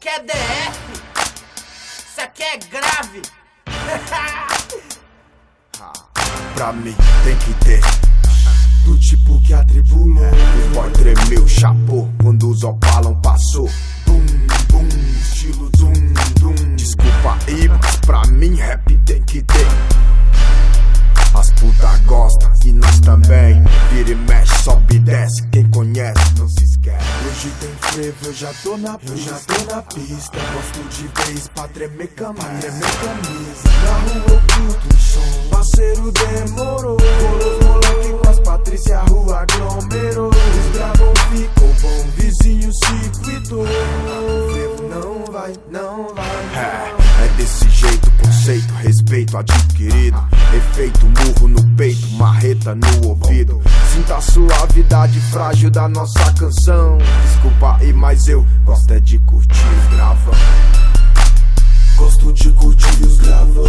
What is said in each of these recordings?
aqui é DF, isso aqui é grave. Pra mim tem que ter do tipo que atribulou. Os boy tremeu, chapou quando os opalam passou. Bum, bum, estilo dum, dum. Desculpa aí, mas pra mim rap tem que ter. As putas gostam e nós também. Vira e mexe, sobe e desce. Quem conhece não se esquece. Hoje tem frevo, eu já tô na pista. Gosto de vez pra tremer camisa. Na rua eu curto o som, parceiro demorou. Os moleque com as Patrícia, a rua aglomerou. Os gravão ficou bom, vizinho se quitou. Frevo não vai. É desse jeito, conceito, respeito adquirido. Efeito, murro no peito, marreta no ouvido. Sinta a suavidade frágil da nossa canção. Desculpa aí, mas eu gosto é de curtir os gravão. Gosto de curtir os gravão.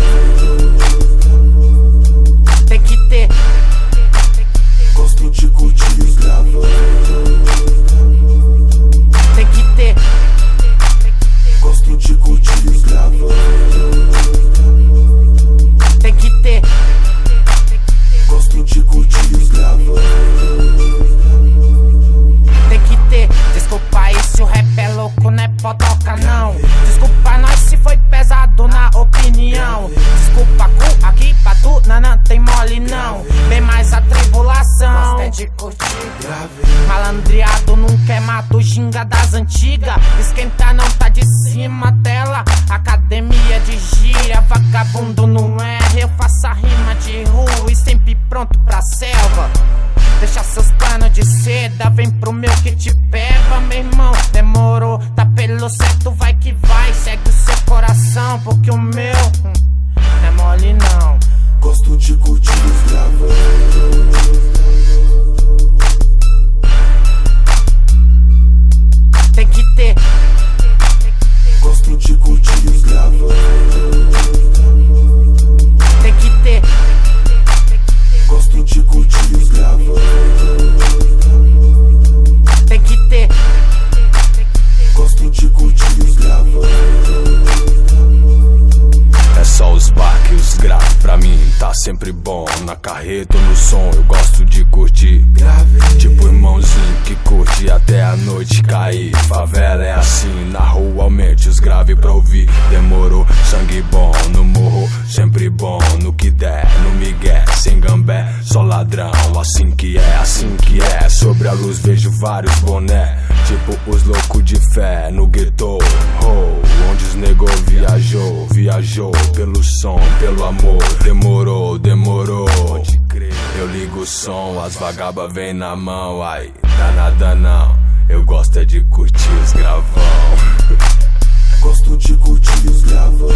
Tem que ter. Gosto de curtir os gravão. Tem que ter. Gosto de curtir os gravão. Tem que ter. Gosto de curtir os gravão. Tem que ter. Desculpa aí se o rap é louco, não é potoca não. Desculpa nós se foi pesado na opinião. Desculpa cu aqui pra tu, não tem mole não. Bem mais a tribulação. Gosta de curtir. Malandreado nunca é mato, ginga das antigas. Esquenta não tá de cima dela. Academia de gíria, vagabundo não erra. Eu faço a rima de rua e sempre pronto pra selva. Deixa seus panos de seda, vem pro meu que te pega, meu irmão. Demorou, tá pelo certo, vai que vai. Segue o seu coração, porque o meu não é mole não. Gosto de curtir os gravão. Tem que ter. Gosto de curtir os gravão. Tem que ter. Gosto de curtir os gravão. Tem que ter. Gosto de curtir os gravão. É só os baques, os graves, pra mim tá sempre bom. Na carreta ou no som, eu gosto de curtir. Tipo irmãozinho que curte até a noite cair. Favela é assim, na rua aumente os graves pra ouvir. Demorou, sangue bom, no morro, sempre bom. No que der, no migué, sem gambé, só ladrão. Assim que é, sobre a luz vejo vários boné. Tipo os loucos de fé, no gueto, onde os nego viajou pelo som, pelo amor. Demorou, pode crer. Eu ligo o som, as vagabas vem na mão. Ai, dá nada não, eu gosto é de curtir os gravão. Gosto de curtir os gravão.